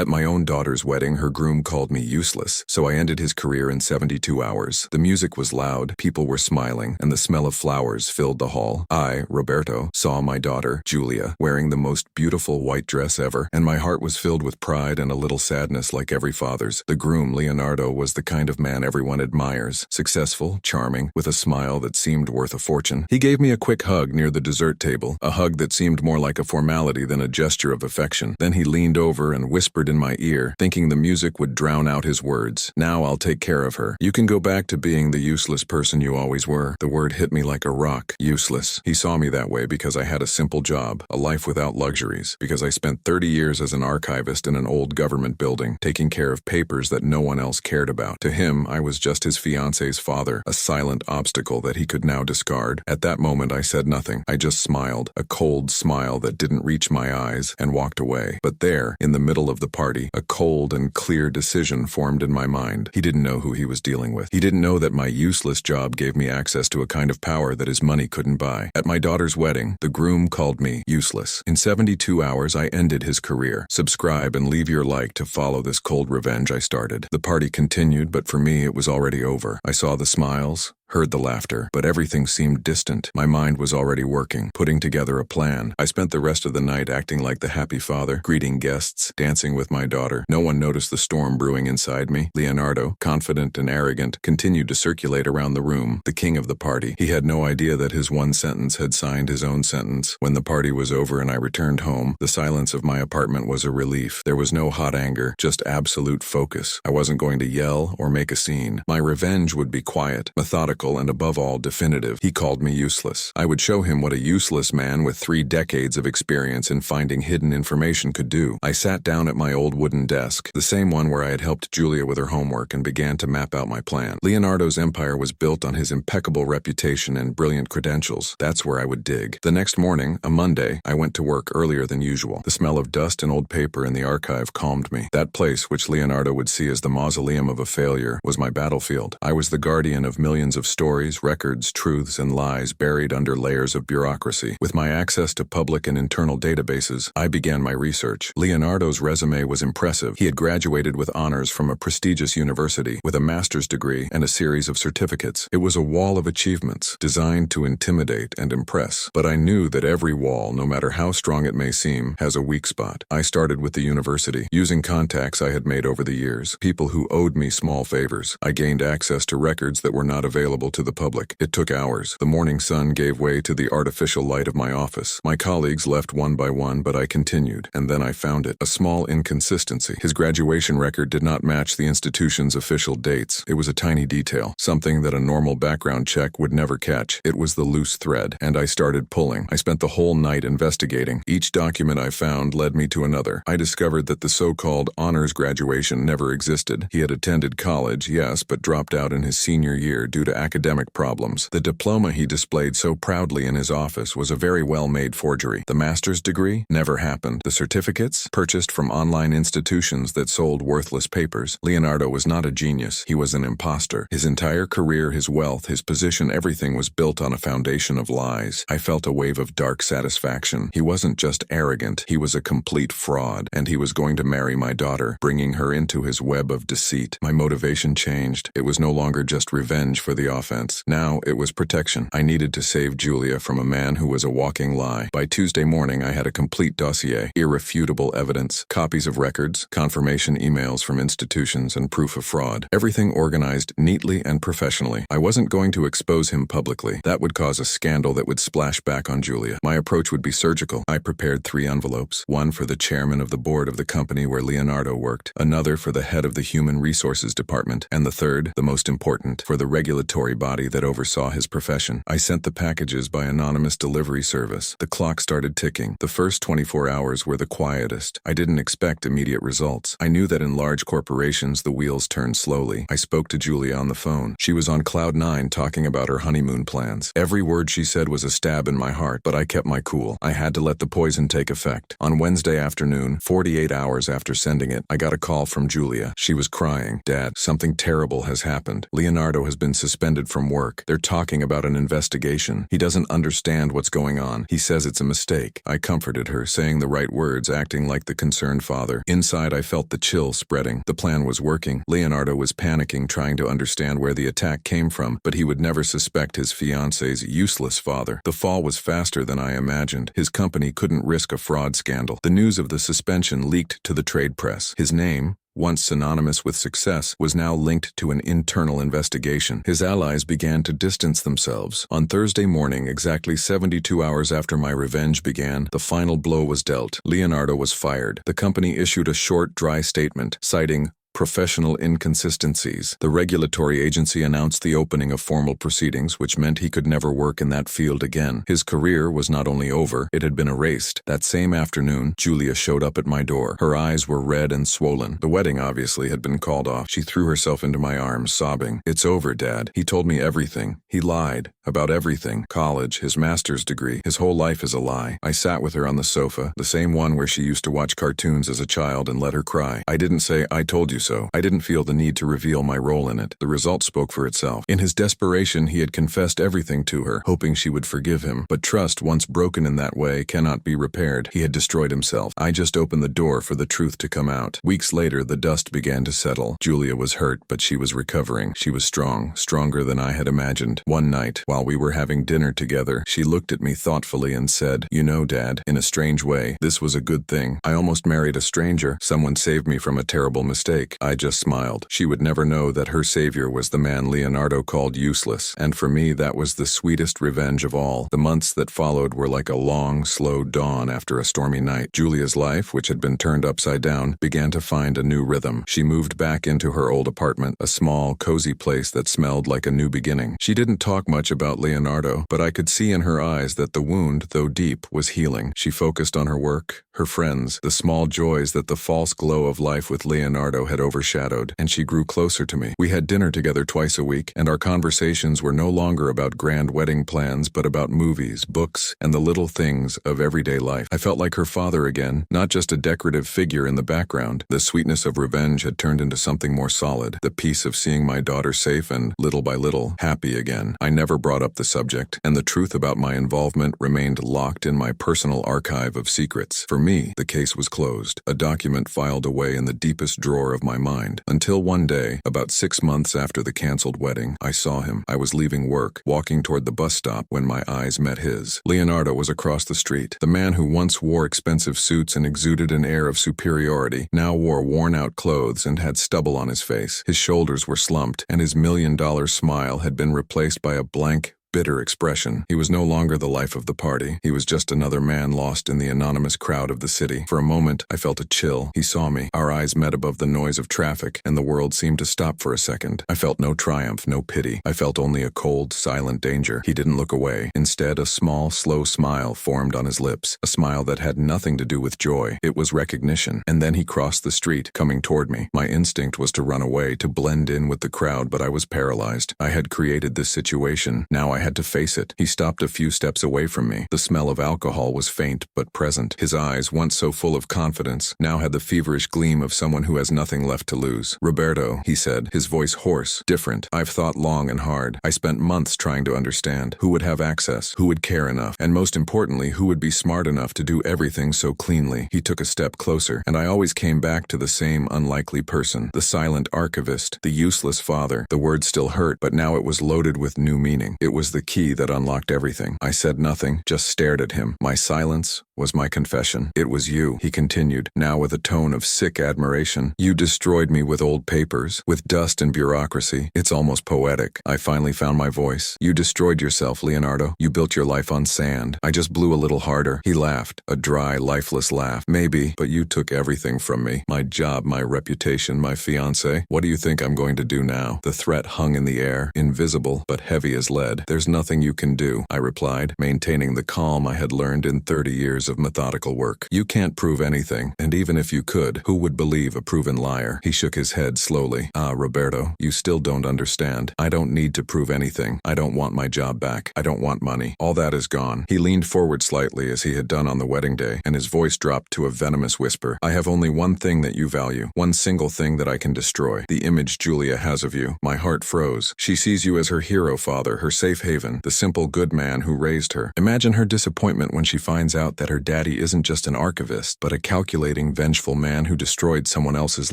At my own daughter's wedding, her groom called me useless, so I ended his career in 72 hours. The music was loud, people were smiling, and the smell of flowers filled the hall. I, Roberto, saw my daughter, Julia, wearing the most beautiful white dress ever, and my heart was filled with pride and a little sadness like every father's. The groom, Leonardo, was the kind of man everyone admires, successful, charming, with a smile that seemed worth a fortune. He gave me a quick hug near the dessert table, a hug that seemed more like a formality than a gesture of affection. Then he leaned over and whispered in my ear, thinking the music would drown out his words. "Now I'll take care of her. You can go back to being the useless person you always were." The word hit me like a rock. Useless. He saw me that way because I had a simple job, a life without luxuries, because I spent 30 years as an archivist in an old government building, taking care of papers that no one else cared about. To him, I was just his fiancé's father, a silent obstacle that he could now discard. At that moment, I said nothing. I just smiled, a cold smile that didn't reach my eyes, and walked away. But there, in the middle of the party, a cold and clear decision formed in my mind. He didn't know who he was dealing with. He didn't know that my useless job gave me access to a kind of power that his money couldn't buy. At my daughter's wedding, the groom called me useless. In 72 hours, I ended his career. Subscribe and leave your like to follow this cold revenge I started. The party continued, but for me, it was already over. I saw the smiles, heard the laughter, but everything seemed distant. My mind was already working, putting together a plan. I spent the rest of the night acting like the happy father, greeting guests, dancing with my daughter. No one noticed the storm brewing inside me. Leonardo, confident and arrogant, continued to circulate around the room, the king of the party. He had no idea that his one sentence had signed his own sentence. When the party was over and I returned home, the silence of my apartment was a relief. There was no hot anger, just absolute focus. I wasn't going to yell or make a scene. My revenge would be quiet, methodical, and above all, definitive. He called me useless. I would show him what a useless man with 3 decades of experience in finding hidden information could do. I sat down at my old wooden desk, the same one where I had helped Julia with her homework, and began to map out my plan. Leonardo's empire was built on his impeccable reputation and brilliant credentials. That's where I would dig. The next morning, a Monday, I went to work earlier than usual. The smell of dust and old paper in the archive calmed me. That place, which Leonardo would see as the mausoleum of a failure, was my battlefield. I was the guardian of millions of stories, records, truths, and lies buried under layers of bureaucracy. With my access to public and internal databases, I began my research. Leonardo's resume was impressive. He had graduated with honors from a prestigious university, with a master's degree and a series of certificates. It was a wall of achievements, designed to intimidate and impress. But I knew that every wall, no matter how strong it may seem, has a weak spot. I started with the university, using contacts I had made over the years, people who owed me small favors. I gained access to records that were not available to the public. It took hours. The morning sun gave way to the artificial light of my office. My colleagues left one by one, but I continued, and then I found it. A small inconsistency. His graduation record did not match the institution's official dates. It was a tiny detail, something that a normal background check would never catch. It was the loose thread, and I started pulling. I spent the whole night investigating. Each document I found led me to another. I discovered that the so-called honors graduation never existed. He had attended college, yes, but dropped out in his senior year due to academic problems. The diploma he displayed so proudly in his office was a very well-made forgery. The master's degree never happened. The certificates, purchased from online institutions that sold worthless papers. Leonardo was not a genius. He was an imposter. His entire career, his wealth, his position, everything was built on a foundation of lies. I felt a wave of dark satisfaction. He wasn't just arrogant. He was a complete fraud, and he was going to marry my daughter, bringing her into his web of deceit. My motivation changed. It was no longer just revenge for the offense. Now it was protection. I needed to save Julia from a man who was a walking lie. By Tuesday morning, I had a complete dossier, irrefutable evidence, copies of records, confirmation emails from institutions, and proof of fraud. Everything organized neatly and professionally. I wasn't going to expose him publicly. That would cause a scandal that would splash back on Julia. My approach would be surgical. I prepared 3 envelopes, one for the chairman of the board of the company where Leonardo worked, another for the head of the human resources department, and the third, the most important, for the regulatory body that oversaw his profession. I sent the packages by anonymous delivery service. The clock started ticking. The first 24 hours were the quietest. I didn't expect immediate results. I knew that in large corporations the wheels turn slowly. I spoke to Julia on the phone. She was on cloud 9 talking about her honeymoon plans. Every word she said was a stab in my heart, but I kept my cool. I had to let the poison take effect. On Wednesday afternoon, 48 hours after sending it, I got a call from Julia. She was crying. "Dad, something terrible has happened. Leonardo has been suspended suspended from work. They're talking about an investigation. He doesn't understand what's going on. He says it's a mistake. I comforted her, saying the right words, acting like the concerned father. Inside, I felt the chill spreading. The plan was working. Leonardo was panicking, trying to understand where the attack came from, but he would never suspect his fiancé's useless father. The fall was faster than I imagined. His company couldn't risk a fraud scandal. The news of the suspension leaked to the trade press. His name, once synonymous with success, was now linked to an internal investigation. His allies began to distance themselves. On Thursday morning, exactly 72 hours after my revenge began, the final blow was dealt. Leonardo was fired. The company issued a short, dry statement, citing professional inconsistencies. The regulatory agency announced the opening of formal proceedings, which meant he could never work in that field again. His career was not only over, it had been erased. That same afternoon, Julia showed up at my door. Her eyes were red and swollen. The wedding obviously had been called off. She threw herself into my arms, sobbing, "It's over, Dad. He told me everything. He lied about everything. College, his master's degree, his whole life is a lie." I sat with her on the sofa, the same one where she used to watch cartoons as a child, and let her cry. I didn't say, "I told you so." I didn't feel the need to reveal my role in it. The result spoke for itself. In his desperation, he had confessed everything to her, hoping she would forgive him. But trust, once broken in that way, cannot be repaired. He had destroyed himself. I just opened the door for the truth to come out. Weeks later, the dust began to settle. Julia was hurt, but she was recovering. She was strong, stronger than I had imagined. One night, while we were having dinner together, she looked at me thoughtfully and said, "You know, Dad, in a strange way, this was a good thing. I almost married a stranger. Someone saved me from a terrible mistake." I just smiled. She would never know that her savior was the man Leonardo called useless, and for me that was the sweetest revenge of all. The months that followed were like a long, slow dawn after a stormy night. Julia's life, which had been turned upside down, began to find a new rhythm. She moved back into her old apartment, a small, cozy place that smelled like a new beginning. She didn't talk much about Leonardo, but I could see in her eyes that the wound, though deep, was healing. She focused on her work, her friends, the small joys that the false glow of life with Leonardo had overshadowed, and she grew closer to me. We had dinner together twice a week, and our conversations were no longer about grand wedding plans, but about movies, books, and the little things of everyday life. I felt like her father again, not just a decorative figure in the background. The sweetness of revenge had turned into something more solid, the peace of seeing my daughter safe and, little by little, happy again. I never brought up the subject, and the truth about my involvement remained locked in my personal archive of secrets. For me, the case was closed, a document filed away in the deepest drawer of my mind. Until one day, about 6 months after the canceled wedding, I saw him. I was leaving work, walking toward the bus stop when my eyes met his. Leonardo was across the street. The man who once wore expensive suits and exuded an air of superiority now wore worn-out clothes and had stubble on his face. His shoulders were slumped, and his million-dollar smile had been replaced by a blank, bitter expression. He was no longer the life of the party. He was just another man lost in the anonymous crowd of the city. For a moment, I felt a chill. He saw me. Our eyes met above the noise of traffic, and the world seemed to stop for a second. I felt no triumph, no pity. I felt only a cold, silent danger. He didn't look away. Instead, a small, slow smile formed on his lips, a smile that had nothing to do with joy. It was recognition. And then he crossed the street, coming toward me. My instinct was to run away, to blend in with the crowd, but I was paralyzed. I had created this situation. Now I had to face it. He stopped a few steps away from me. The smell of alcohol was faint but present. His eyes, once so full of confidence, now had the feverish gleam of someone who has nothing left to lose. "Roberto," he said, his voice hoarse, different. "I've thought long and hard. I spent months trying to understand who would have access, who would care enough, and most importantly, who would be smart enough to do everything so cleanly." He took a step closer, and I always came back to the same unlikely person, the silent archivist, the useless father. The word still hurt, but now it was loaded with new meaning. It was the key that unlocked everything. I said nothing, just stared at him. My silence was my confession. "It was you," he continued, now with a tone of sick admiration. "You destroyed me with old papers, with dust and bureaucracy. It's almost poetic." I finally found my voice. "You destroyed yourself, Leonardo. You built your life on sand. I just blew a little harder." He laughed, a dry, lifeless laugh. "Maybe, but you took everything from me. My job, my reputation, my fiancé. What do you think I'm going to do now?" The threat hung in the air, invisible, but heavy as lead. "There's There's nothing you can do, I replied, maintaining the calm I had learned in 30 years of methodical work. You can't prove anything, and even if you could, who would believe a proven liar? He shook his head slowly. Roberto, you still don't understand. I don't need to prove anything. I don't want my job back. I don't want money. All that is gone. He leaned forward slightly as he had done on the wedding day, and his voice dropped to a venomous whisper. I have only one thing that you value, one single thing that I can destroy, the image Julia has of you. My heart froze. She sees you as her hero father, her safe haven, the simple good man who raised her. Imagine her disappointment when she finds out that her daddy isn't just an archivist, but a calculating, vengeful man who destroyed someone else's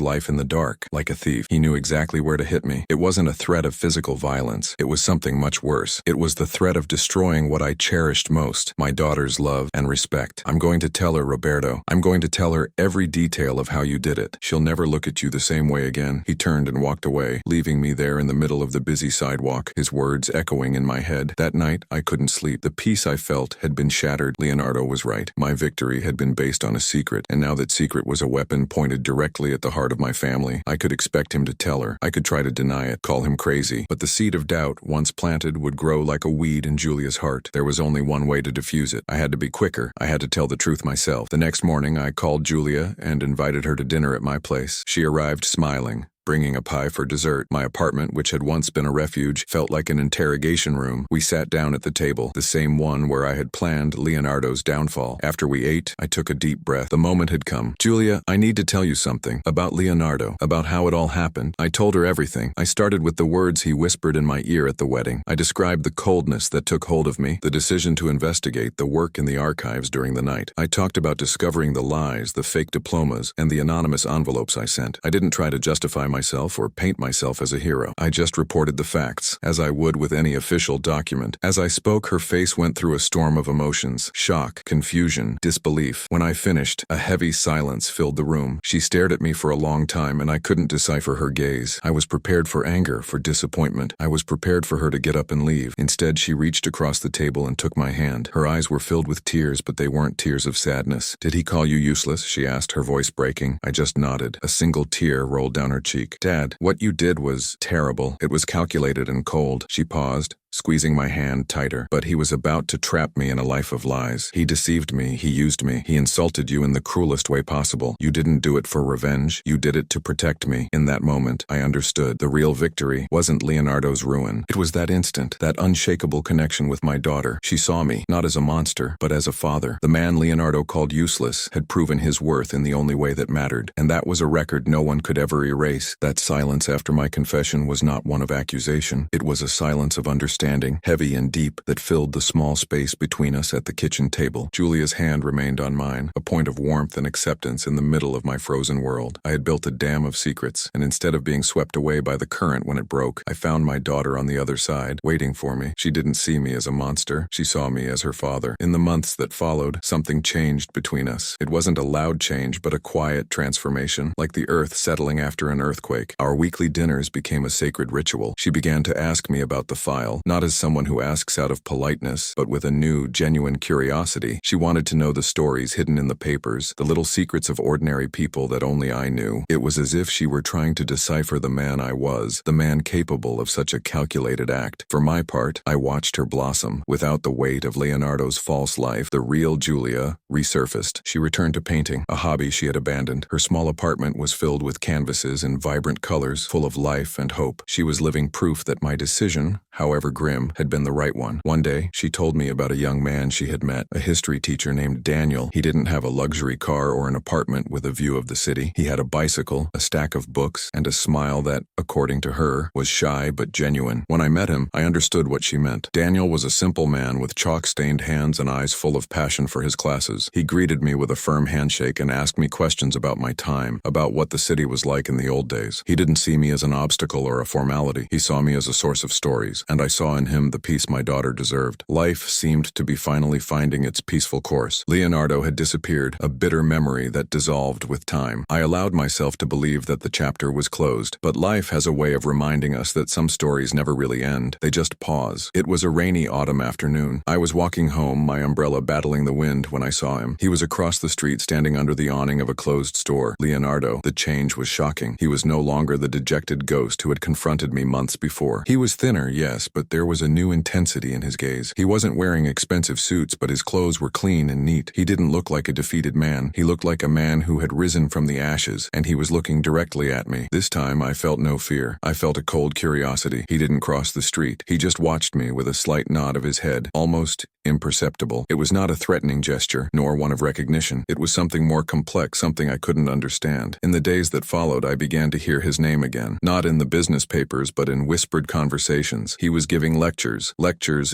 life in the dark, like a thief. He knew exactly where to hit me. It wasn't a threat of physical violence. It was something much worse. It was the threat of destroying what I cherished most, my daughter's love and respect. I'm going to tell her, Roberto. I'm going to tell her every detail of how you did it. She'll never look at you the same way again. He turned and walked away, leaving me there in the middle of the busy sidewalk, his words echoing in my head. That night, I couldn't sleep. The peace I felt had been shattered. Leonardo was right. My victory had been based on a secret, and now that secret was a weapon pointed directly at the heart of my family. I could expect him to tell her. I could try to deny it, call him crazy, but the seed of doubt, once planted, would grow like a weed in Julia's heart. There was only one way to diffuse it. I had to be quicker. I had to tell the truth myself. The next morning, I called Julia and invited her to dinner at my place. She arrived smiling, bringing a pie for dessert. My apartment, which had once been a refuge, felt like an interrogation room. We sat down at the table, the same one where I had planned Leonardo's downfall. After we ate, I took a deep breath. The moment had come. Julia, I need to tell you something about Leonardo, about how it all happened. I told her everything. I started with the words he whispered in my ear at the wedding. I described the coldness that took hold of me, the decision to investigate, the work in the archives during the night. I talked about discovering the lies, the fake diplomas, and the anonymous envelopes I sent. I didn't try to justify myself or paint myself as a hero. I just reported the facts, as I would with any official document. As I spoke, her face went through a storm of emotions: shock, confusion, disbelief. When I finished, a heavy silence filled the room. She stared at me for a long time, and I couldn't decipher her gaze. I was prepared for anger, for disappointment. I was prepared for her to get up and leave. Instead, she reached across the table and took my hand. Her eyes were filled with tears, but they weren't tears of sadness. Did he call you useless? She asked, her voice breaking. I just nodded. A single tear rolled down her cheek. Dad, what you did was terrible. It was calculated and cold. She paused, squeezing my hand tighter. But he was about to trap me in a life of lies. He deceived me. He used me. He insulted you in the cruelest way possible. You didn't do it for revenge. You did it to protect me. In that moment, I understood. The real victory wasn't Leonardo's ruin. It was that instant, that unshakable connection with my daughter. She saw me, not as a monster, but as a father. The man Leonardo called useless had proven his worth in the only way that mattered. And that was a record no one could ever erase. That silence after my confession was not one of accusation. It was a silence of understanding, heavy and deep, that filled the small space between us at the kitchen table. Julia's hand remained on mine, a point of warmth and acceptance in the middle of my frozen world. I had built a dam of secrets, and instead of being swept away by the current when it broke, I found my daughter on the other side, waiting for me. She didn't see me as a monster. She saw me as her father. In the months that followed, something changed between us. It wasn't a loud change, but a quiet transformation, like the earth settling after an earthquake. Our weekly dinners became a sacred ritual. She began to ask me about the file, not as someone who asks out of politeness, but with a new, genuine curiosity. She wanted to know the stories hidden in the papers, the little secrets of ordinary people that only I knew. It was as if she were trying to decipher the man I was, the man capable of such a calculated act. For my part, I watched her blossom. Without the weight of Leonardo's false life, the real Julia resurfaced. She returned to painting, a hobby she had abandoned. Her small apartment was filled with canvases in vibrant colors, full of life and hope. She was living proof that my decision, however grim, had been the right one. One day, she told me about a young man she had met, a history teacher named Daniel. He didn't have a luxury car or an apartment with a view of the city. He had a bicycle, a stack of books, and a smile that, according to her, was shy but genuine. When I met him, I understood what she meant. Daniel was a simple man with chalk-stained hands and eyes full of passion for his classes. He greeted me with a firm handshake and asked me questions about my time, about what the city was like in the old days. He didn't see me as an obstacle or a formality. He saw me as a source of stories, and I saw in him the peace my daughter deserved. Life seemed to be finally finding its peaceful course. Leonardo had disappeared, a bitter memory that dissolved with time. I allowed myself to believe that the chapter was closed, but life has a way of reminding us that some stories never really end. They just pause. It was a rainy autumn afternoon. I was walking home, my umbrella battling the wind, when I saw him. He was across the street, standing under the awning of a closed store. Leonardo. The change was shocking. He was no longer the dejected ghost who had confronted me months before. He was thinner, yes, but there there was a new intensity in his gaze. He wasn't wearing expensive suits, but his clothes were clean and neat. He didn't look like a defeated man. He looked like a man who had risen from the ashes, and he was looking directly at me. This time I felt no fear. I felt a cold curiosity. He didn't cross the street. He just watched me with a slight nod of his head, almost imperceptible. It was not a threatening gesture, nor one of recognition. It was something more complex, something I couldn't understand. In the days that followed, I began to hear his name again, not in the business papers, but in whispered conversations. He was giving lectures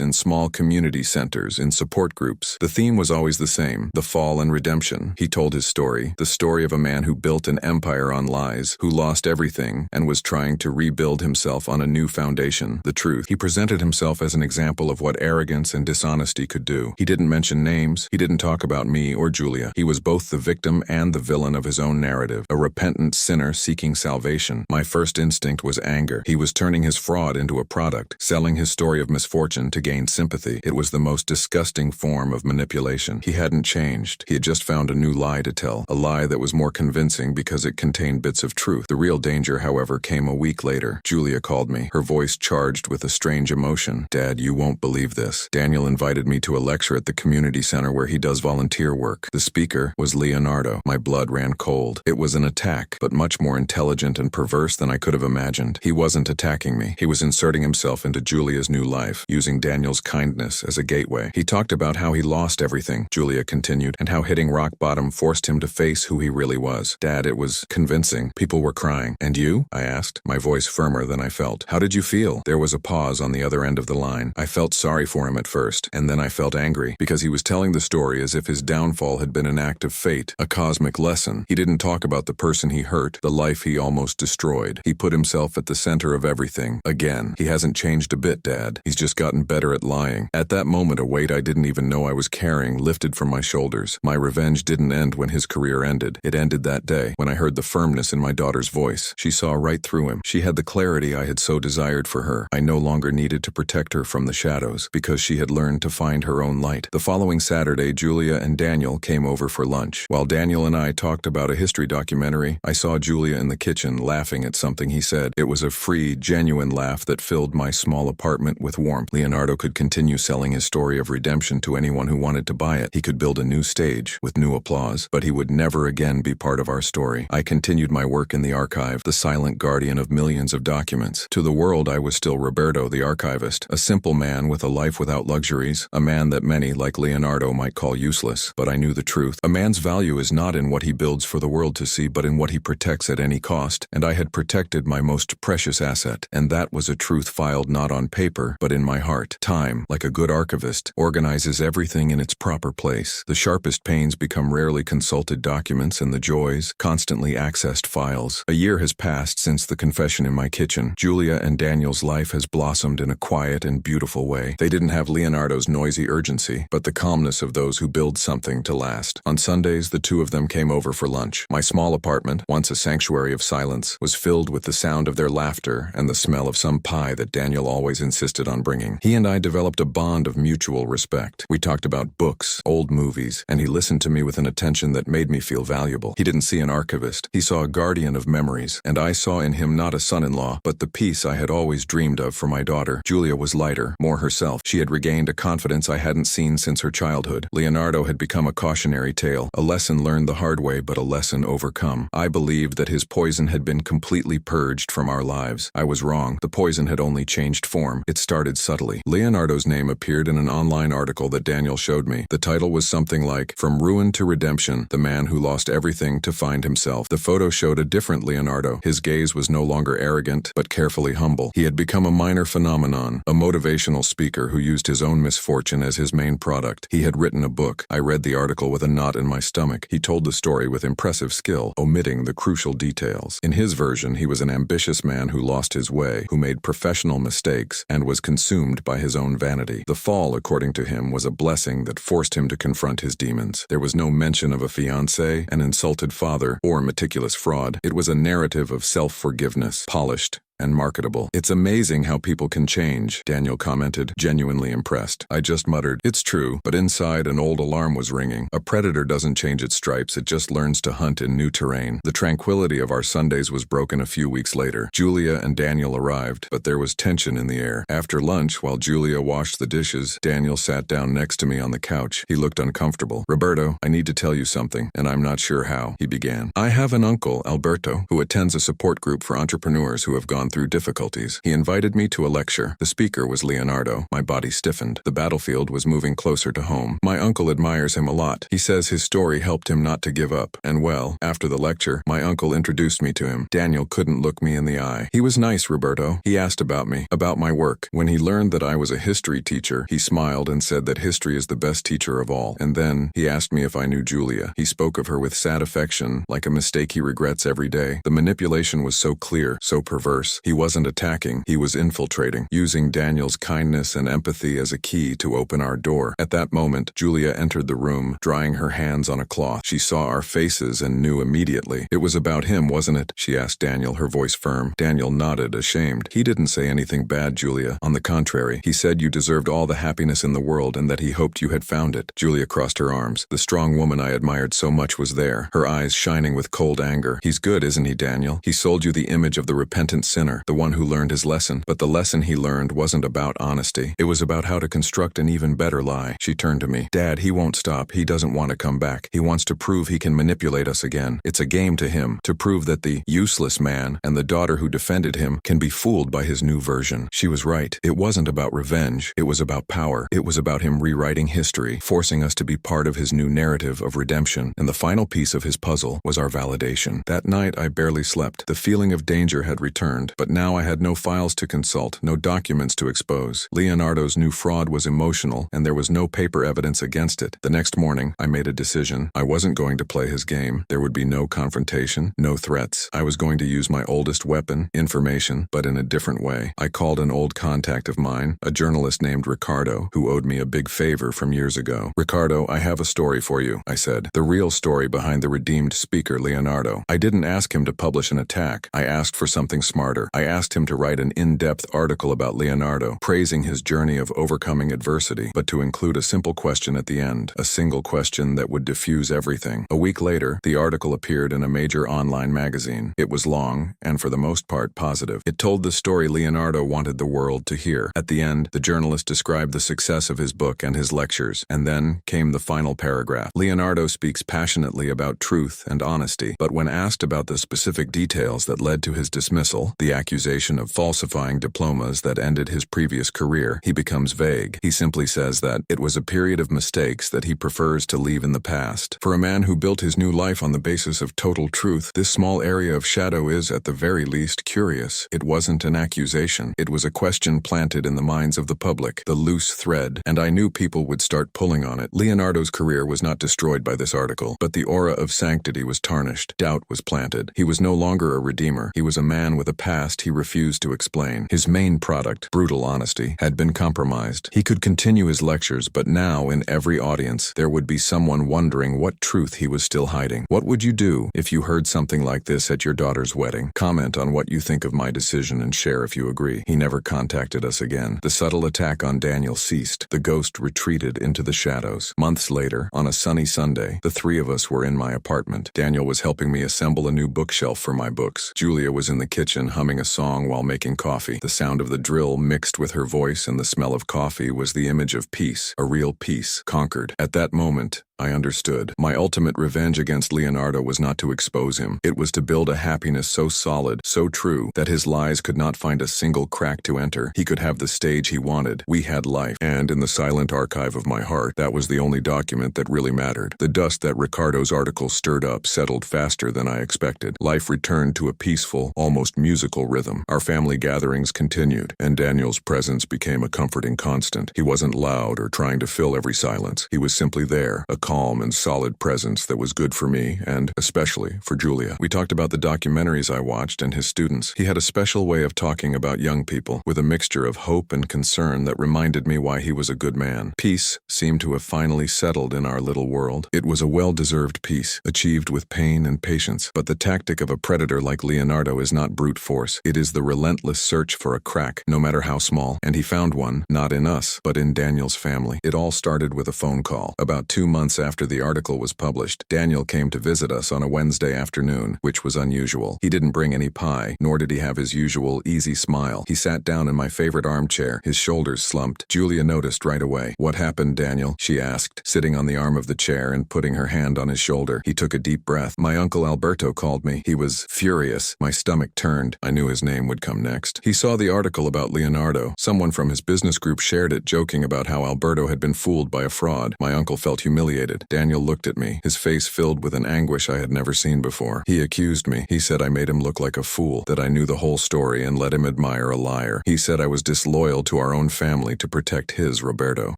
in small community centers, in support groups. The theme was always the same, the fall and redemption. He told his story, the story of a man who built an empire on lies, who lost everything, and was trying to rebuild himself on a new foundation, the truth. He presented himself as an example of what arrogance and dishonesty could do. He didn't mention names. He didn't talk about me or Julia. He was both the victim and the villain of his own narrative, a repentant sinner seeking salvation. My first instinct was anger. He was turning his fraud into a product, selling his story of misfortune to gain sympathy. It was the most disgusting form of manipulation. He hadn't changed. He had just found a new lie to tell, a lie that was more convincing because it contained bits of truth. The real danger, however, came a week later. Julia called me, her voice charged with a strange emotion. "Dad, you won't believe this. Daniel invited me to a lecture at the community center where he does volunteer work. The speaker was Leonardo." My blood ran cold. It was an attack, but much more intelligent and perverse than I could have imagined. He wasn't attacking me. He was inserting himself into Julia's new life, using Daniel's kindness as a gateway. He talked about how he lost everything, Julia continued, and how hitting rock bottom forced him to face who he really was. "Dad, it was convincing. People were crying." "And you?" I asked, my voice firmer than I felt. "How did you feel?" There was a pause on the other end of the line. I felt sorry for him at first, and then I felt angry, because he was telling the story as if his downfall had been an act of fate, a cosmic lesson. He didn't talk about the person he hurt, the life he almost destroyed. He put himself at the center of everything. Again, he hasn't changed a bit, Dad. He's just gotten better at lying. At that moment, a weight I didn't even know I was carrying lifted from my shoulders. My revenge didn't end when his career ended. It ended that day, when I heard the firmness in my daughter's voice. She saw right through him. She had the clarity I had so desired for her. I no longer needed to protect her from the shadows, because she had learned to find her own light. The following Saturday, Julia and Daniel came over for lunch. While Daniel and I talked about a history documentary, I saw Julia in the kitchen laughing at something he said. It was a free, genuine laugh that filled my small apartment with warmth. Leonardo could continue selling his story of redemption to anyone who wanted to buy it. He could build a new stage with new applause, but he would never again be part of our story. I continued my work in the archive, the silent guardian of millions of documents. To the world, I was still Roberto, the archivist, a simple man with a life without luxuries, a man that many, like Leonardo, might call useless. But I knew the truth. A man's value is not in what he builds for the world to see, but in what he protects at any cost. And I had protected my most precious asset, and that was a truth filed not on paper, but in my heart. Time, like a good archivist, organizes everything in its proper place. The sharpest pains become rarely consulted documents, and the joys, constantly accessed files. A year has passed since the confession in my kitchen. Julia and Daniel's life has blossomed in a quiet and beautiful way. They didn't have Leonardo's noisy urgency, but the calmness of those who build something to last. On Sundays, the two of them came over for lunch. My small apartment, once a sanctuary of silence, was filled with the sound of their laughter and the smell of some pie that Daniel always insisted on bringing. He and I developed a bond of mutual respect. We talked about books, old movies, and he listened to me with an attention that made me feel valuable. He didn't see an archivist. He saw a guardian of memories, and I saw in him not a son-in-law, but the peace I had always dreamed of for my daughter. Julia was lighter, more herself. She had regained a confidence I hadn't seen since her childhood. Leonardo had become a cautionary tale, a lesson learned the hard way, but a lesson overcome. I believed that his poison had been completely purged from our lives. I was wrong. The poison had only changed form. It started subtly. Leonardo's name appeared in an online article that Daniel showed me. The title was something like, "From Ruin to Redemption, the Man Who Lost Everything to Find Himself." The photo showed a different Leonardo. His gaze was no longer arrogant, but carefully humble. He had become a minor phenomenon, a motivational speaker who used his own misfortune as his main product. He had written a book. I read the article with a knot in my stomach. He told the story with impressive skill, omitting the crucial details. In his version, he was an ambitious man who lost his way, who made professional mistakes, and was consumed by his own vanity. The fall, according to him, was a blessing that forced him to confront his demons. There was no mention of a fiancé, an insulted father, or meticulous fraud. It was a narrative of self-forgiveness, polished, and marketable. It's amazing how people can change, Daniel commented, genuinely impressed. I just muttered, it's true, but inside an old alarm was ringing. A predator doesn't change its stripes, it just learns to hunt in new terrain. The tranquility of our Sundays was broken a few weeks later. Julia and Daniel arrived, but there was tension in the air. After lunch, while Julia washed the dishes, Daniel sat down next to me on the couch. He looked uncomfortable. Roberto, I need to tell you something, and I'm not sure how, he began. I have an uncle, Alberto, who attends a support group for entrepreneurs who have gone through difficulties. He invited me to a lecture. The speaker was Leonardo. My body stiffened. The battlefield was moving closer to home. My uncle admires him a lot. He says his story helped him not to give up. And well, after the lecture, my uncle introduced me to him. Daniel couldn't look me in the eye. He was nice, Roberto. He asked about me, about my work. When he learned that I was a history teacher, he smiled and said that history is the best teacher of all. And then, he asked me if I knew Julia. He spoke of her with sad affection, like a mistake he regrets every day. The manipulation was so clear, so perverse. He wasn't attacking, he was infiltrating, using Daniel's kindness and empathy as a key to open our door. At that moment, Julia entered the room, drying her hands on a cloth. She saw our faces and knew immediately. It was about him, wasn't it? She asked Daniel, her voice firm. Daniel nodded, ashamed. He didn't say anything bad, Julia. On the contrary, he said you deserved all the happiness in the world and that he hoped you had found it. Julia crossed her arms. The strong woman I admired so much was there, her eyes shining with cold anger. He's good, isn't he, Daniel? He sold you the image of the repentant sinner, the one who learned his lesson. But the lesson he learned wasn't about honesty. It was about how to construct an even better lie. She turned to me. Dad, he won't stop. He doesn't want to come back. He wants to prove he can manipulate us again. It's a game to him, to prove that the useless man and the daughter who defended him can be fooled by his new version. She was right. It wasn't about revenge. It was about power. It was about him rewriting history, forcing us to be part of his new narrative of redemption. And the final piece of his puzzle was our validation. That night, I barely slept. The feeling of danger had returned, but now I had no files to consult, no documents to expose. Leonardo's new fraud was emotional, and there was no paper evidence against it. The next morning, I made a decision. I wasn't going to play his game. There would be no confrontation, no threats. I was going to use my oldest weapon, information, but in a different way. I called an old contact of mine, a journalist named Ricardo, who owed me a big favor from years ago. Ricardo, I have a story for you, I said. The real story behind the redeemed speaker, Leonardo. I didn't ask him to publish an attack. I asked for something smarter. I asked him to write an in-depth article about Leonardo, praising his journey of overcoming adversity, but to include a simple question at the end, a single question that would diffuse everything. A week later, the article appeared in a major online magazine. It was long, and for the most part positive. It told the story Leonardo wanted the world to hear. At the end, the journalist described the success of his book and his lectures, and then came the final paragraph. Leonardo speaks passionately about truth and honesty, but when asked about the specific details that led to his dismissal, the accusation of falsifying diplomas that ended his previous career, he becomes vague. He simply says that it was a period of mistakes that he prefers to leave in the past. For a man who built his new life on the basis of total truth, this small area of shadow is, at the very least, curious. It wasn't an accusation. It was a question planted in the minds of the public, the loose thread, and I knew people would start pulling on it. Leonardo's career was not destroyed by this article, but the aura of sanctity was tarnished. Doubt was planted. He was no longer a redeemer. He was a man with a past he refused to explain. His main product, brutal honesty, had been compromised. He could continue his lectures, but now in every audience, there would be someone wondering what truth he was still hiding. What would you do if you heard something like this at your daughter's wedding? Comment on what you think of my decision and share if you agree. He never contacted us again. The subtle attack on Daniel ceased. The ghost retreated into the shadows. Months later, on a sunny Sunday, the three of us were in my apartment. Daniel was helping me assemble a new bookshelf for my books. Julia was in the kitchen humming a song while making coffee. The sound of the drill mixed with her voice and the smell of coffee was the image of peace, a real peace, conquered. At that moment, I understood. My ultimate revenge against Leonardo was not to expose him. It was to build a happiness so solid, so true, that his lies could not find a single crack to enter. He could have the stage he wanted. We had life. And in the silent archive of my heart, that was the only document that really mattered. The dust that Ricardo's article stirred up settled faster than I expected. Life returned to a peaceful, almost musical rhythm. Our family gatherings continued, and Daniel's presence became a comforting constant. He wasn't loud or trying to fill every silence. He was simply there, a calm and solid presence that was good for me and, especially, for Julia. We talked about the documentaries I watched and his students. He had a special way of talking about young people, with a mixture of hope and concern that reminded me why he was a good man. Peace seemed to have finally settled in our little world. It was a well-deserved peace, achieved with pain and patience, but the tactic of a predator like Leonardo is not brute force. force. It is the relentless search for a crack, no matter how small. And he found one, not in us, but in Daniel's family. It all started with a phone call. About 2 months after the article was published, Daniel came to visit us on a Wednesday afternoon, which was unusual. He didn't bring any pie, nor did he have his usual easy smile. He sat down in my favorite armchair, his shoulders slumped. Julia noticed right away. "What happened, Daniel?" she asked, sitting on the arm of the chair and putting her hand on his shoulder. He took a deep breath. "My uncle Alberto called me. He was furious." My stomach turned. I knew his name would come next. "He saw the article about Leonardo. Someone from his business group shared it, joking about how Alberto had been fooled by a fraud." My uncle felt humiliated. Daniel looked at me, his face filled with an anguish I had never seen before. He accused me. He said I made him look like a fool, that I knew the whole story and let him admire a liar. He said I was disloyal to our own family to protect his Roberto.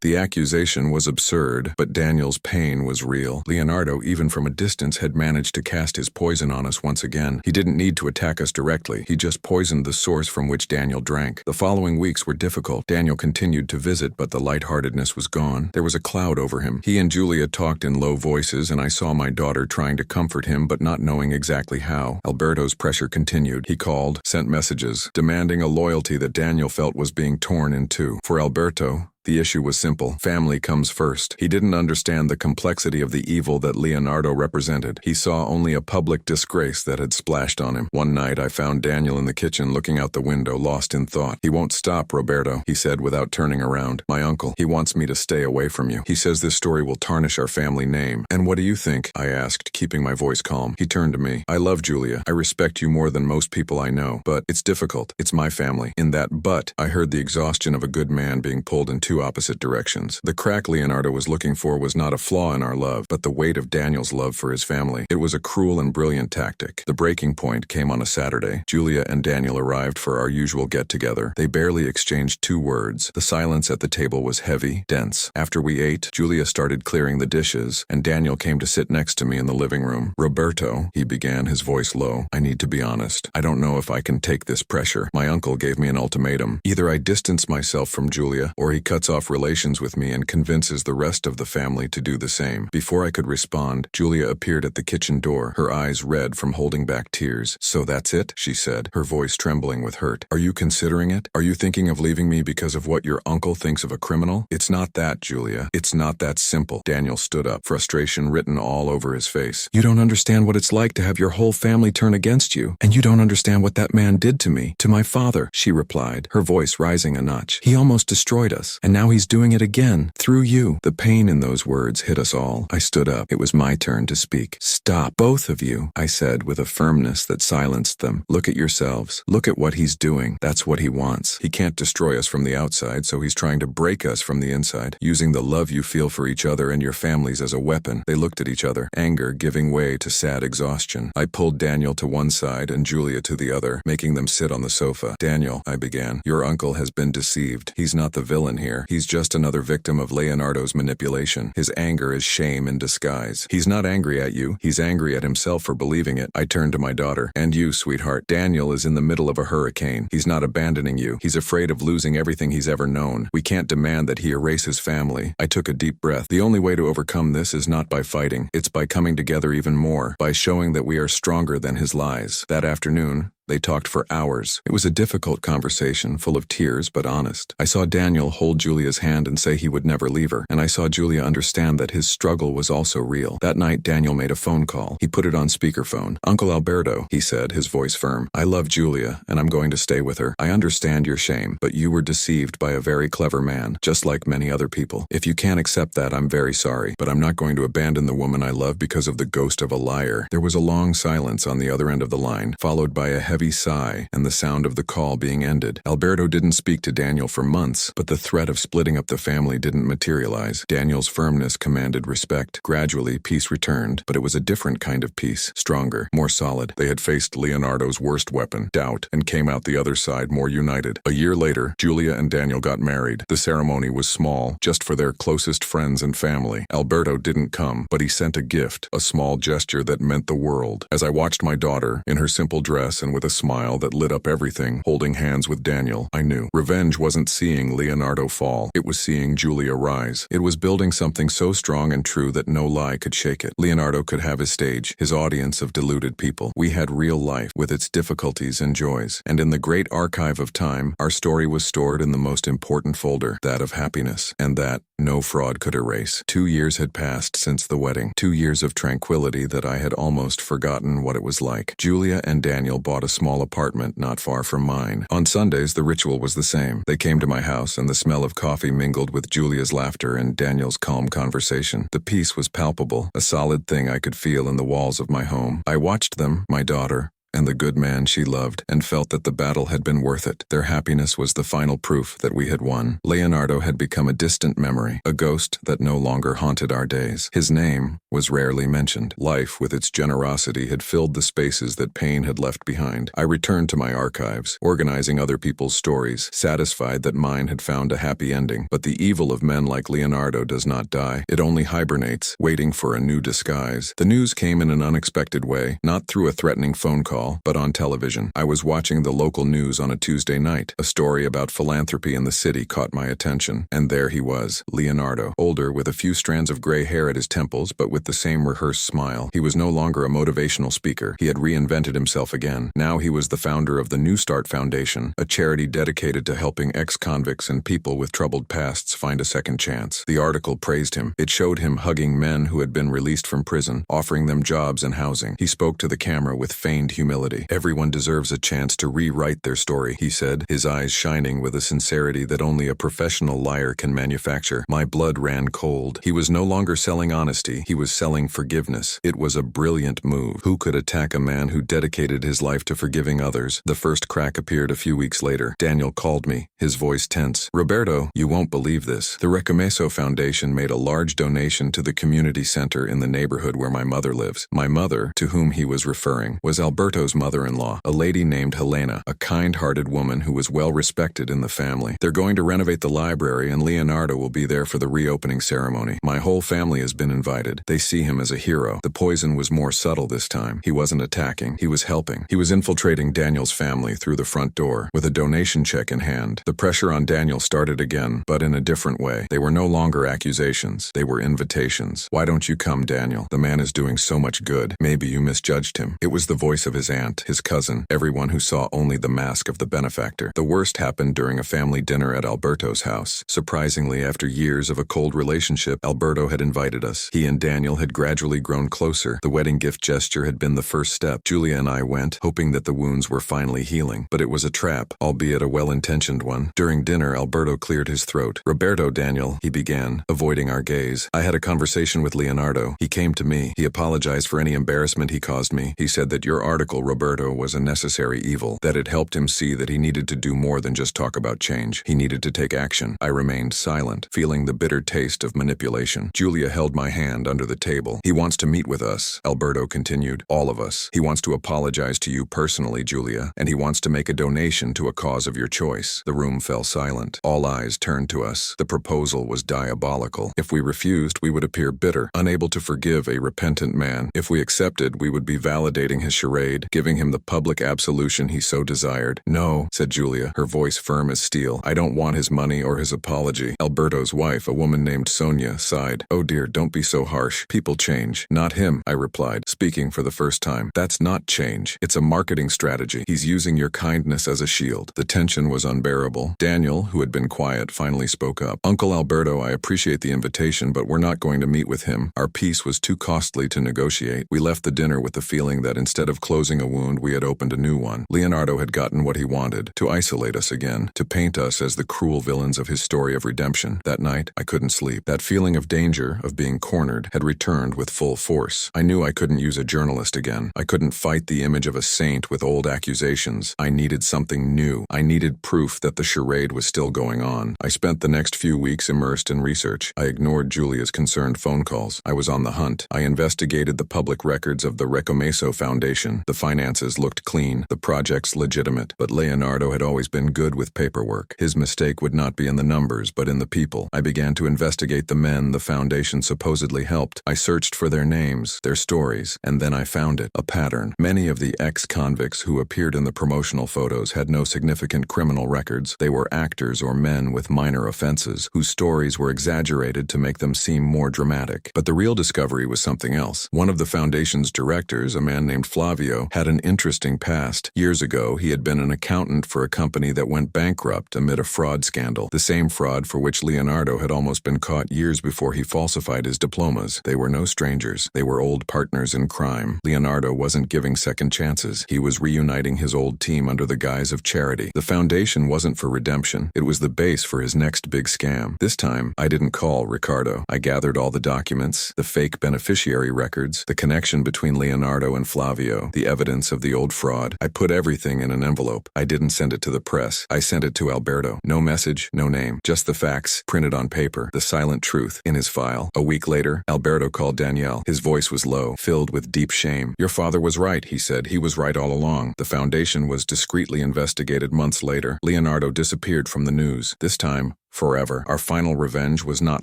The accusation was absurd, but Daniel's pain was real. Leonardo, even from a distance, had managed to cast his poison on us once again. He didn't need to attack us directly. He just poisoned the source from which Daniel drank. The following weeks were difficult. Daniel continued to visit, but the lightheartedness was gone. There was a cloud over him. He and Julia talked in low voices, and I saw my daughter trying to comfort him, but not knowing exactly how. Alberto's pressure continued. He called, sent messages, demanding a loyalty that Daniel felt was being torn in two. For Alberto, the issue was simple. Family comes first. He didn't understand the complexity of the evil that Leonardo represented. He saw only a public disgrace that had splashed on him. One night, I found Daniel in the kitchen looking out the window, lost in thought. "He won't stop, Roberto," he said without turning around. "My uncle, he wants me to stay away from you. He says this story will tarnish our family name." "And what do you think?" I asked, keeping my voice calm. He turned to me. "I love Julia. I respect you more than most people I know. But it's difficult. It's my family." In that "but," I heard the exhaustion of a good man being pulled in two opposite directions. The crack Leonardo was looking for was not a flaw in our love, but the weight of Daniel's love for his family. It was a cruel and brilliant tactic. The breaking point came on a Saturday. Julia and Daniel arrived for our usual get-together. They barely exchanged 2 words. The silence at the table was heavy, dense. After we ate, Julia started clearing the dishes, and Daniel came to sit next to me in the living room. "Roberto," he began, his voice low, "I need to be honest. I don't know if I can take this pressure. My uncle gave me an ultimatum. Either I distance myself from Julia, or he cuts off relations with me and convinces the rest of the family to do the same." Before I could respond, Julia appeared at the kitchen door, her eyes red from holding back tears. "So that's it?" she said, her voice trembling with hurt. "Are you considering it? Are you thinking of leaving me because of what your uncle thinks of a criminal?" "It's not that, Julia. It's not that simple." Daniel stood up, frustration written all over his face. "You don't understand what it's like to have your whole family turn against you, and you don't understand what that man did to me, to my father," she replied, her voice rising a notch. "He almost destroyed us, and now he's doing it again, through you." The pain in those words hit us all. I stood up. It was my turn to speak. "Stop, both of you," I said with a firmness that silenced them. "Look at yourselves. Look at what he's doing. That's what he wants. He can't destroy us from the outside, so he's trying to break us from the inside, using the love you feel for each other and your families as a weapon." They looked at each other, anger giving way to sad exhaustion. I pulled Daniel to one side and Julia to the other, making them sit on the sofa. "Daniel," I began, "your uncle has been deceived. He's not the villain here. He's just another victim of Leonardo's manipulation. His anger is shame in disguise. He's not angry at you. He's angry at himself for believing it." I turned to my daughter. "And you, sweetheart. Daniel is in the middle of a hurricane. He's not abandoning you. He's afraid of losing everything he's ever known. We can't demand that he erase his family." I took a deep breath. "The only way to overcome this is not by fighting. It's by coming together even more, by showing that we are stronger than his lies." That afternoon, they talked for hours. It was a difficult conversation, full of tears but honest. I saw Daniel hold Julia's hand and say he would never leave her, and I saw Julia understand that his struggle was also real. That night, Daniel made a phone call. He put it on speakerphone. "Uncle Alberto," he said, his voice firm, "I love Julia, and I'm going to stay with her. I understand your shame, but you were deceived by a very clever man, just like many other people. If you can't accept that, I'm very sorry, but I'm not going to abandon the woman I love because of the ghost of a liar." There was a long silence on the other end of the line, followed by a heavy sigh and the sound of the call being ended. Alberto didn't speak to Daniel for months, but the threat of splitting up the family didn't materialize. Daniel's firmness commanded respect. Gradually, peace returned, but it was a different kind of peace, stronger, more solid. They had faced Leonardo's worst weapon, doubt, and came out the other side more united. A year later, Julia and Daniel got married. The ceremony was small, just for their closest friends and family. Alberto didn't come, but he sent a gift, a small gesture that meant the world. As I watched my daughter, in her simple dress and with with a smile that lit up everything, holding hands with Daniel. I knew. Revenge wasn't seeing Leonardo fall. It was seeing Julia rise. It was building something so strong and true that no lie could shake it. Leonardo could have his stage, his audience of deluded people. We had real life, with its difficulties and joys. And in the great archive of time, our story was stored in the most important folder, that of happiness. And that, no fraud could erase. 2 years had passed since the wedding. 2 years of tranquility that I had almost forgotten what it was like. Julia and Daniel bought a small apartment not far from mine. On Sundays, the ritual was the same. They came to my house, and the smell of coffee mingled with Julia's laughter and Daniel's calm conversation. The peace was palpable, a solid thing I could feel in the walls of my home. I watched them, my daughter, and the good man she loved, and felt that the battle had been worth it. Their happiness was the final proof that we had won. Leonardo had become a distant memory, a ghost that no longer haunted our days. His name was rarely mentioned. Life, with its generosity, had filled the spaces that pain had left behind. I returned to my archives, organizing other people's stories, satisfied that mine had found a happy ending. But the evil of men like Leonardo does not die. It only hibernates, waiting for a new disguise. The news came in an unexpected way, not through a threatening phone call, but on television. I was watching the local news on a Tuesday night. A story about philanthropy in the city caught my attention. And there he was, Leonardo, older, with a few strands of gray hair at his temples, but with the same rehearsed smile. He was no longer a motivational speaker. He had reinvented himself again. Now he was the founder of the New Start Foundation, a charity dedicated to helping ex-convicts and people with troubled pasts find a second chance. The article praised him. It showed him hugging men who had been released from prison, offering them jobs and housing. He spoke to the camera with feigned humility. Everyone deserves a chance to rewrite their story, he said, his eyes shining with a sincerity that only a professional liar can manufacture. My blood ran cold. He was no longer selling honesty. He was selling forgiveness. It was a brilliant move. Who could attack a man who dedicated his life to forgiving others? The first crack appeared a few weeks later. Daniel called me, his voice tense. Roberto, you won't believe this. The Recomeso Foundation made a large donation to the community center in the neighborhood where my mother lives. My mother, to whom he was referring, was Alberto's mother-in-law, a lady named Helena, a kind-hearted woman who was well-respected in the family. They're going to renovate the library, and Leonardo will be there for the reopening ceremony. My whole family has been invited. They see him as a hero. The poison was more subtle this time. He wasn't attacking. He was helping. He was infiltrating Daniel's family through the front door, with a donation check in hand. The pressure on Daniel started again, but in a different way. They were no longer accusations. They were invitations. Why don't you come, Daniel? The man is doing so much good. Maybe you misjudged him. It was the voice of his aunt, his cousin, everyone who saw only the mask of the benefactor. The worst happened during a family dinner at Alberto's house. Surprisingly, after years of a cold relationship, Alberto had invited us. He and Daniel had gradually grown closer. The wedding gift gesture had been the first step. Julia and I went, hoping that the wounds were finally healing. But it was a trap, albeit a well-intentioned one. During dinner, Alberto cleared his throat. Roberto, Daniel, he began, avoiding our gaze. I had a conversation with Leonardo. He came to me. He apologized for any embarrassment he caused me. He said that your article, Roberto, was a necessary evil, that it helped him see that he needed to do more than just talk about change. He needed to take action. I remained silent, feeling the bitter taste of manipulation. Julia held my hand under the table. He wants to meet with us, Alberto continued. All of us. He wants to apologize to you personally, Julia, and he wants to make a donation to a cause of your choice. The room fell silent. All eyes turned to us. The proposal was diabolical. If we refused, we would appear bitter, unable to forgive a repentant man. If we accepted, we would be validating his charade, giving him the public absolution he so desired. No, said Julia, her voice firm as steel. I don't want his money or his apology. Alberto's wife, a woman named Sonia, sighed. Oh dear, don't be so harsh. People change. Not him, I replied, speaking for the first time. That's not change. It's a marketing strategy. He's using your kindness as a shield. The tension was unbearable. Daniel, who had been quiet, finally spoke up. Uncle Alberto, I appreciate the invitation, but we're not going to meet with him. Our peace was too costly to negotiate. We left the dinner with the feeling that instead of closing a wound, we had opened a new one. Leonardo had gotten what he wanted, to isolate us again, to paint us as the cruel villains of his story of redemption. That night, I couldn't sleep. That feeling of danger, of being cornered, had returned with full force. I knew I couldn't use a journalist again. I couldn't fight the image of a saint with old accusations. I needed something new. I needed proof that the charade was still going on. I spent the next few weeks immersed in research. I ignored Julia's concerned phone calls. I was on the hunt. I investigated the public records of the Recomeso Foundation, the finances looked clean, the projects legitimate, but Leonardo had always been good with paperwork. His mistake would not be in the numbers, but in the people. I began to investigate the men the foundation supposedly helped. I searched for their names, their stories, and then I found it, a pattern. Many of the ex-convicts who appeared in the promotional photos had no significant criminal records. They were actors or men with minor offenses, whose stories were exaggerated to make them seem more dramatic. But the real discovery was something else. One of the foundation's directors, a man named Flavio, had an interesting past. Years ago, he had been an accountant for a company that went bankrupt amid a fraud scandal, the same fraud for which Leonardo had almost been caught years before he falsified his diplomas. They were no strangers. They were old partners in crime. Leonardo wasn't giving second chances. He was reuniting his old team under the guise of charity. The foundation wasn't for redemption. It was the base for his next big scam. This time, I didn't call Ricardo. I gathered all the documents, the fake beneficiary records, the connection between Leonardo and Flavio, the evidence of the old fraud. I put everything in an envelope. I didn't send it to the press. I sent it to Alberto. No message, no name, just the facts, printed on paper, the silent truth in his file. A week later, Alberto called Danielle. His voice was low, filled with deep shame. "Your father was right," he said. "He was right all along." The foundation was discreetly investigated months later. Leonardo disappeared from the news. This time, forever. Our final revenge was not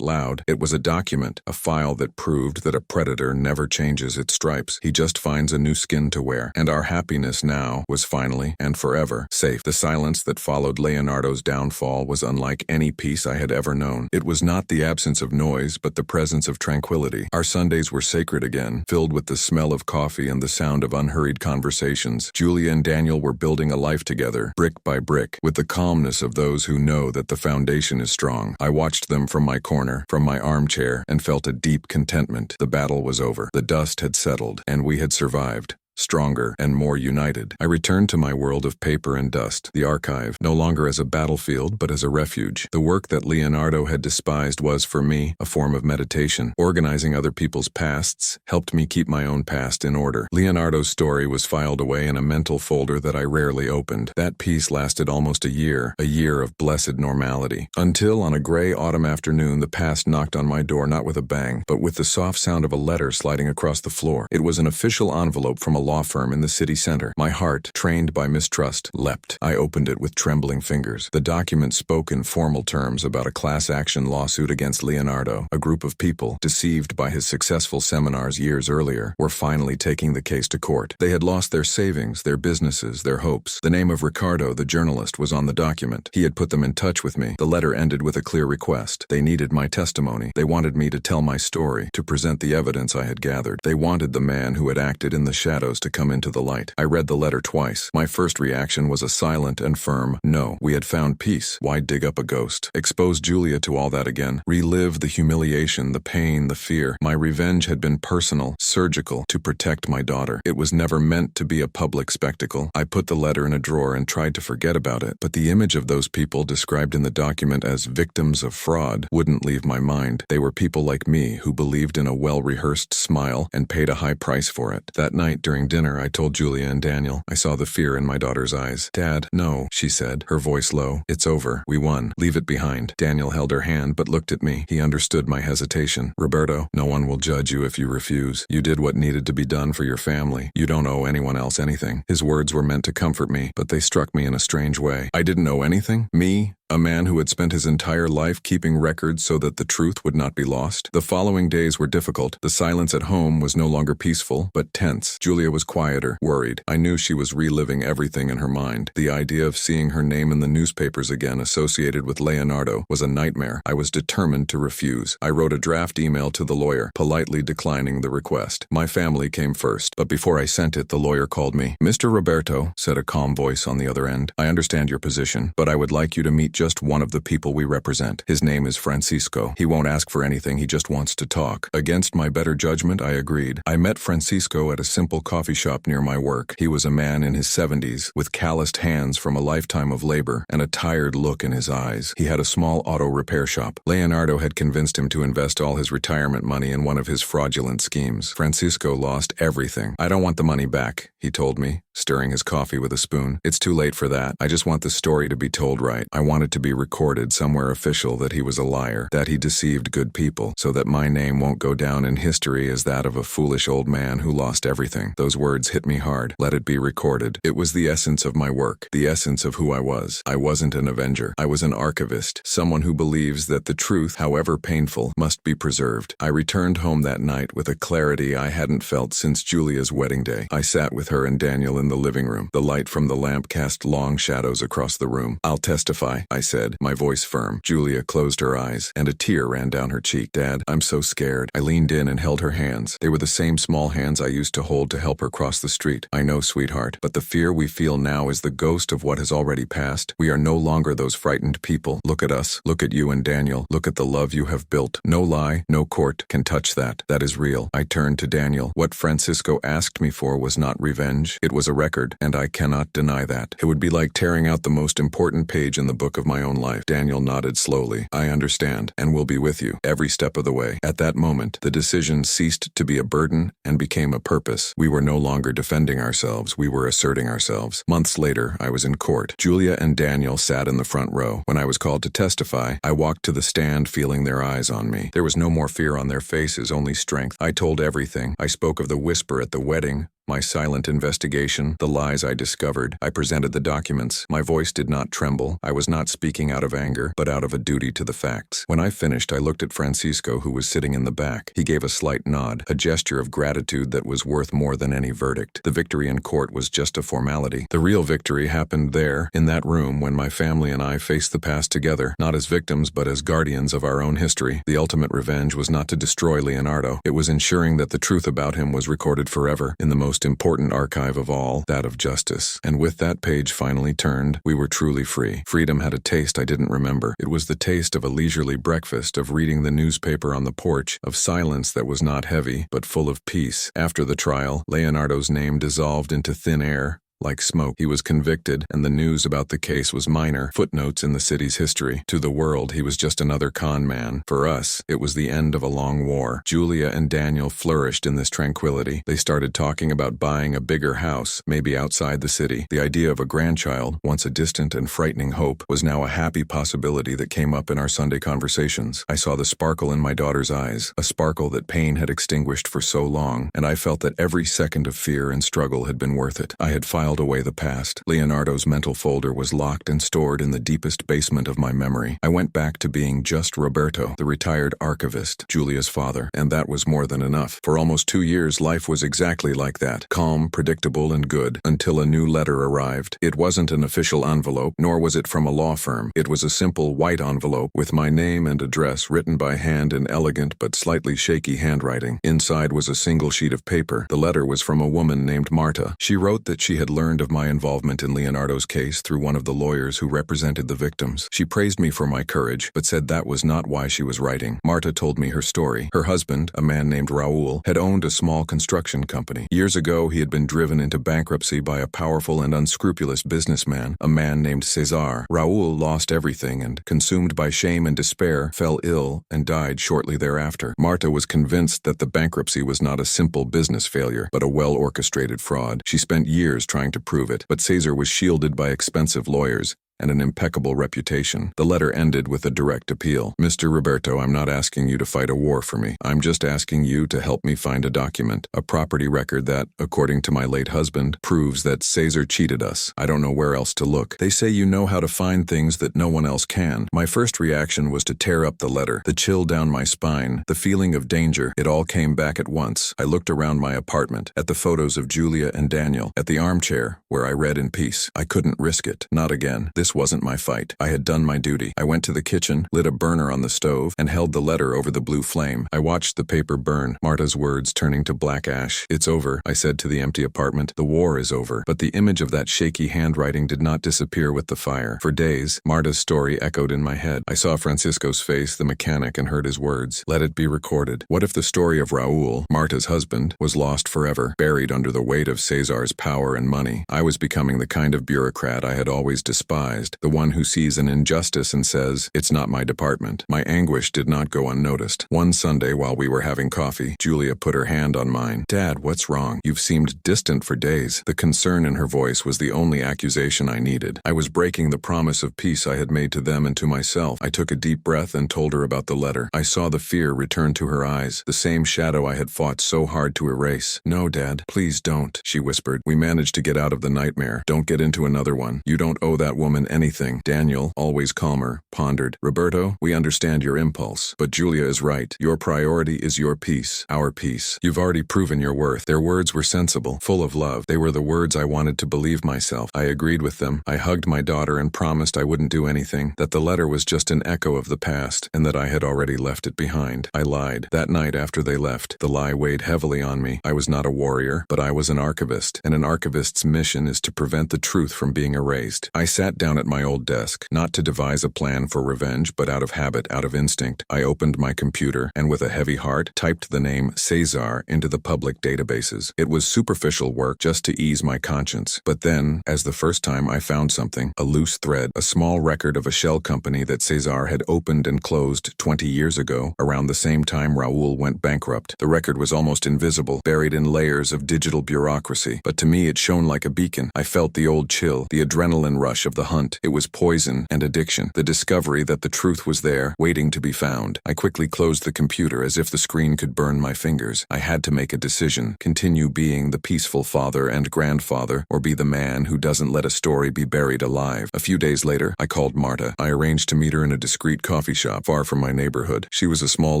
loud. It was a document, a file that proved that a predator never changes its stripes. He just finds a new skin to wear. And our happiness now was finally, and forever, safe. The silence that followed Leonardo's downfall was unlike any peace I had ever known. It was not the absence of noise, but the presence of tranquility. Our Sundays were sacred again, filled with the smell of coffee and the sound of unhurried conversations. Julia and Daniel were building a life together, brick by brick, with the calmness of those who know that the foundation is strong. I watched them from my corner, from my armchair, and felt a deep contentment. The battle was over. The dust had settled, and we had survived. Stronger and more united. I returned to my world of paper and dust, the archive, no longer as a battlefield but as a refuge. The work that Leonardo had despised was, for me, a form of meditation. Organizing other people's pasts helped me keep my own past in order. Leonardo's story was filed away in a mental folder that I rarely opened. That peace lasted almost a year of blessed normality. Until on a gray autumn afternoon, the past knocked on my door not with a bang, but with the soft sound of a letter sliding across the floor. It was an official envelope from a law firm in the city center. My heart, trained by mistrust, leapt. I opened it with trembling fingers. The document spoke in formal terms about a class action lawsuit against Leonardo. A group of people, deceived by his successful seminars years earlier, were finally taking the case to court. They had lost their savings, their businesses, their hopes. The name of Ricardo, the journalist, was on the document. He had put them in touch with me. The letter ended with a clear request. They needed my testimony. They wanted me to tell my story, to present the evidence I had gathered. They wanted the man who had acted in the shadows to come into the light. I read the letter twice. My first reaction was a silent and firm no. We had found peace. Why dig up a ghost? Expose Julia to all that again? Relive the humiliation, the pain, the fear. My revenge had been personal, surgical, to protect my daughter. It was never meant to be a public spectacle. I put the letter in a drawer and tried to forget about it, but the image of those people described in the document as victims of fraud wouldn't leave my mind. They were people like me who believed in a well-rehearsed smile and paid a high price for it. That night during dinner, I told Julia and Daniel. I saw the fear in my daughter's eyes. "Dad, no," she said, her voice low. "It's over. We won. Leave it behind." Daniel held her hand but looked at me. He understood my hesitation. "Roberto, no one will judge you if you refuse. You did what needed to be done for your family. You don't owe anyone else anything." His words were meant to comfort me, but they struck me in a strange way. I didn't owe anything? Me? A man who had spent his entire life keeping records so that the truth would not be lost? The following days were difficult. The silence at home was no longer peaceful, but tense. Julia was quieter, worried. I knew she was reliving everything in her mind. The idea of seeing her name in the newspapers again associated with Leonardo was a nightmare. I was determined to refuse. I wrote a draft email to the lawyer, politely declining the request. My family came first, but before I sent it, the lawyer called me. "Mr. Roberto," said a calm voice on the other end, "I understand your position, but I would like you to meet just one of the people we represent. His name is Francisco. He won't ask for anything, he just wants to talk." Against my better judgment, I agreed. I met Francisco at a simple coffee shop near my work. He was a man in his 70s, with calloused hands from a lifetime of labor, and a tired look in his eyes. He had a small auto repair shop. Leonardo had convinced him to invest all his retirement money in one of his fraudulent schemes. Francisco lost everything. "I don't want the money back," he told me. stirring his coffee with a spoon. It's too late for that. I just want the story to be told right. I want it to be recorded somewhere official that he was a liar, that he deceived good people, so that my name won't go down in history as that of a foolish old man who lost everything. Those words hit me hard. Let it be recorded. It was the essence of my work, the essence of who I was. I wasn't an avenger. I was an archivist, someone who believes that the truth, however painful, must be preserved. I returned home that night with a clarity I hadn't felt since Julia's wedding day. I sat with her and Daniel in the living room. The light from the lamp cast long shadows across the room. "I'll testify," I said, my voice firm. Julia closed her eyes, and a tear ran down her cheek. "Dad, I'm so scared." I leaned in and held her hands. They were the same small hands I used to hold to help her cross the street. "I know, sweetheart, but the fear we feel now is the ghost of what has already passed. We are no longer those frightened people. Look at us. Look at you and Daniel. Look at the love you have built. No lie, no court can touch that. That is real." I turned to Daniel. What Francisco asked me for was not revenge. It was a record, and I cannot deny that. It would be like tearing out the most important page in the book of my own life. Daniel nodded slowly. "I understand, and will be with you every step of the way." At that moment, the decision ceased to be a burden and became a purpose. We were no longer defending ourselves. We were asserting ourselves. Months later, I was in court. Julia and Daniel sat in the front row. When I was called to testify, I walked to the stand feeling their eyes on me. There was no more fear on their faces, only strength. I told everything. I spoke of the whisper at the wedding, my silent investigation, the lies I discovered. I presented the documents. My voice did not tremble. I was not speaking out of anger, but out of a duty to the facts. When I finished, I looked at Francisco, who was sitting in the back. He gave a slight nod, a gesture of gratitude that was worth more than any verdict. The victory in court was just a formality. The real victory happened there, in that room, when my family and I faced the past together, not as victims, but as guardians of our own history. The ultimate revenge was not to destroy Leonardo. It was ensuring that the truth about him was recorded forever, in the most important archive of all, that of justice. And with that page finally turned, we were truly free. Freedom had a taste I didn't remember. It was the taste of a leisurely breakfast, of reading the newspaper on the porch, of silence that was not heavy, but full of peace. After the trial, Leonardo's name dissolved into thin air, like smoke. He was convicted, and the news about the case was minor, footnotes in the city's history. To the world, he was just another con man. For us, it was the end of a long war. Julia and Daniel flourished in this tranquility. They started talking about buying a bigger house, maybe outside the city. The idea of a grandchild, once a distant and frightening hope, was now a happy possibility that came up in our Sunday conversations. I saw the sparkle in my daughter's eyes, a sparkle that pain had extinguished for so long, and I felt that every second of fear and struggle had been worth it. I had filed away the past. Leonardo's mental folder was locked and stored in the deepest basement of my memory. I went back to being just Roberto, the retired archivist, Julia's father, and that was more than enough. For almost 2 years, life was exactly like that, calm, predictable, and good, until a new letter arrived. It wasn't an official envelope, nor was it from a law firm. It was a simple white envelope with my name and address written by hand in elegant but slightly shaky handwriting. Inside was a single sheet of paper. The letter was from a woman named Marta. She wrote that she had learned of my involvement in Leonardo's case through one of the lawyers who represented the victims. She praised me for my courage, but said that was not why she was writing. Marta told me her story. Her husband, a man named Raul, had owned a small construction company. Years ago, he had been driven into bankruptcy by a powerful and unscrupulous businessman, a man named Cesar. Raul lost everything and, consumed by shame and despair, fell ill and died shortly thereafter. Marta was convinced that the bankruptcy was not a simple business failure, but a well-orchestrated fraud. She spent years trying to prove it, but Cesar was shielded by expensive lawyers and an impeccable reputation. The letter ended with a direct appeal. "Mr. Roberto, I'm not asking you to fight a war for me. I'm just asking you to help me find a document, a property record that, according to my late husband, proves that Cesar cheated us. I don't know where else to look. They say you know how to find things that no one else can." My first reaction was to tear up the letter, the chill down my spine, the feeling of danger. It all came back at once. I looked around my apartment, at the photos of Julia and Daniel, at the armchair, where I read in peace. I couldn't risk it. Not again. This wasn't my fight. I had done my duty. I went to the kitchen, lit a burner on the stove, and held the letter over the blue flame. I watched the paper burn, Marta's words turning to black ash. "It's over," I said to the empty apartment. "The war is over." But the image of that shaky handwriting did not disappear with the fire. For days, Marta's story echoed in my head. I saw Francisco's face, the mechanic, and heard his words. Let it be recorded. What if the story of Raul, Marta's husband, was lost forever, buried under the weight of Cesar's power and money? I was becoming the kind of bureaucrat I had always despised. surprised, the one who sees an injustice and says, "It's not my department." My anguish did not go unnoticed. One Sunday while we were having coffee, Julia put her hand on mine. "Dad, what's wrong? You've seemed distant for days." The concern in her voice was the only accusation I needed. I was breaking the promise of peace I had made to them and to myself. I took a deep breath and told her about the letter. I saw the fear return to her eyes, the same shadow I had fought so hard to erase. "No, Dad, please don't," she whispered. "We managed to get out of the nightmare. Don't get into another one. You don't owe that woman anything." Daniel, always calmer, pondered. "Roberto, we understand your impulse, but Julia is right. Your priority is your peace, our peace. You've already proven your worth." Their words were sensible, full of love. They were the words I wanted to believe myself. I agreed with them. I hugged my daughter and promised I wouldn't do anything, that the letter was just an echo of the past, and that I had already left it behind. I lied. That night after they left, the lie weighed heavily on me. I was not a warrior, but I was an archivist, and an archivist's mission is to prevent the truth from being erased. I sat down at my old desk, not to devise a plan for revenge, but out of habit, out of instinct. I opened my computer, and with a heavy heart, typed the name Cesar into the public databases. It was superficial work, just to ease my conscience. But then, as the first time, I found something, a loose thread, a small record of a shell company that Cesar had opened and closed 20 years ago, around the same time Raoul went bankrupt. The record was almost invisible, buried in layers of digital bureaucracy, but to me it shone like a beacon. I felt the old chill, the adrenaline rush of the hunt. It was poison and addiction, the discovery that the truth was there, waiting to be found. I quickly closed the computer as if the screen could burn my fingers. I had to make a decision: continue being the peaceful father and grandfather, or be the man who doesn't let a story be buried alive. A few days later, I called Marta. I arranged to meet her in a discreet coffee shop far from my neighborhood. She was a small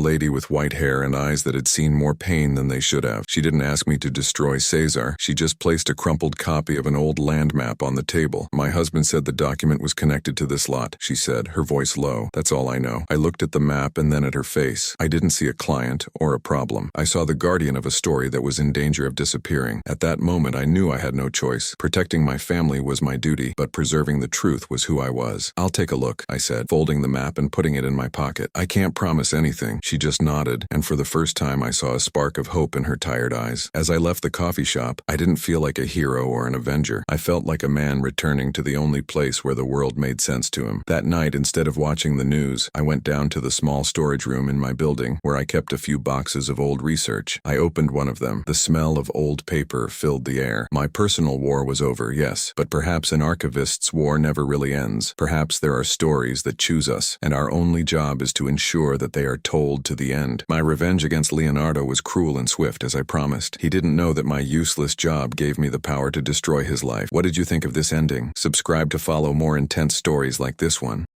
lady with white hair and eyes that had seen more pain than they should have. She didn't ask me to destroy Cesar. She just placed a crumpled copy of an old land map on the table. "My husband said the document was connected to this lot," she said, her voice low. "That's all I know." I looked at the map and then at her face. I didn't see a client or a problem. I saw the guardian of a story that was in danger of disappearing. At that moment, I knew I had no choice. Protecting my family was my duty, but preserving the truth was who I was. "I'll take a look," I said, folding the map and putting it in my pocket. "I can't promise anything." She just nodded, and for the first time I saw a spark of hope in her tired eyes. As I left the coffee shop, I didn't feel like a hero or an avenger. I felt like a man returning to the only place where the world made sense to him. That night, instead of watching the news, I went down to the small storage room in my building, where I kept a few boxes of old research. I opened one of them. The smell of old paper filled the air. My personal war was over, yes, but perhaps an archivist's war never really ends. Perhaps there are stories that choose us, and our only job is to ensure that they are told to the end. My revenge against Leonardo was cruel and swift, as I promised. He didn't know that my useless job gave me the power to destroy his life. What did you think of this ending? Subscribe to follow more intense stories like this one.